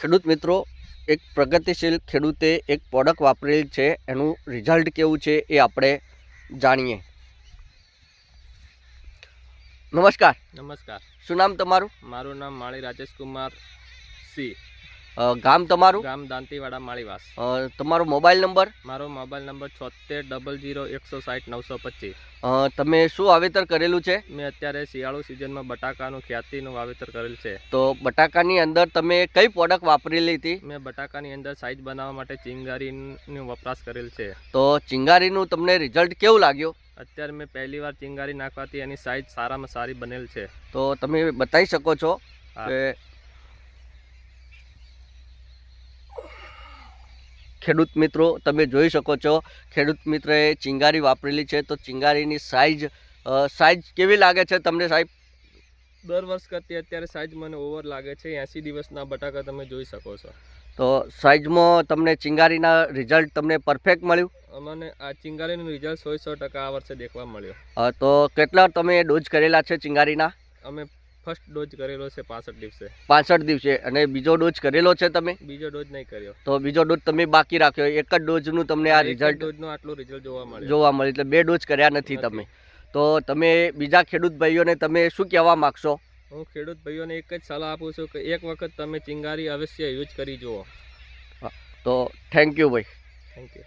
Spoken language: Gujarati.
ખેડૂત મિત્રો, એક પ્રગતિશીલ ખેડૂતે એક પ્રોડક્ટ વાપરેલી છે, એનું રિઝલ્ટ કેવું છે એ આપણે જાણીએ. નમસ્કાર. નમસ્કાર. શું નામ તમારું? મારું નામ માળી રાજેશકુમાર સી. ગામ તમારું? ગામ દાંતીવાડા માળીવાસ. તમારો મોબાઈલ નંબર? મારો મોબાઈલ નંબર 7600160925. તમે શું વાવેતર કરેલું છે? મેં અત્યારે શિયાળુ સિઝનમાં બટાકાનું ખ્યાતિનું વાવેતર કરેલ છે. તો બટાકાની અંદર તમે કઈ પ્રોડક્ટ વાપરેલી હતી? મેં બટાકાની અંદર સાઈઝ બનાવવા માટે ચિંગારીનો વપરાશ કરેલ છે. તો ચિંગારીનું તમને રિઝલ્ટ કેવું લાગ્યું? અત્યારે મેં પહેલી વાર ચિંગારી નાખવાથી એની સાઈઝ સારામાં સારી બનેલ છે. તો તમે બતાવી શકો છો કે ખેડૂત મિત્રો, તમે જોઈ શકો છો ખેડૂત મિત્રએ ચિંગારી વાપરેલી છે. તો ચિંગારીની સાઈઝ કેવી લાગે છે તમને સાહેબ? દર વર્ષ કરતી અત્યારે સાઈઝ મને ઓવર લાગે છે. 80 દિવસના બટાકા તમે જોઈ શકો છો. તો સાઈઝમાં તમને ચિંગારીના રિઝલ્ટ તમને પરફેક્ટ મળ્યું? મને આ ચિંગારીનું રિઝલ્ટ 100% આ વર્ષે દેખવા મળ્યો. તો કેટલા તમે ડોઝ કરેલા છે ચિંગારીના? અમે ફર્સ્ટ ડોઝ કરેલો છે 65 દિવસે. 65 દિવસે. અને બીજો ડોઝ કરેલો છે તમે? બીજો ડોઝ નહીં કર્યો. તો બીજો ડોઝ તમે બાકી રાખ્યો. એક જ ડોઝનું તમને આ રિઝલ્ટ ડોઝનું આટલું રિઝલ્ટ જોવા મળે. એટલે 2 ડોઝ કર્યા નથી તમે. તો તમે બીજા ખેડૂત ભાઈઓને તમે શું કહેવા માગશો? હું ખેડૂત ભાઈઓને એક જ સલાહ આપું છું કે એક વખત તમે ચિંગારી અવશ્ય યુઝ કરી જુઓ. તો થેન્ક યુ ભાઈ. Thank you.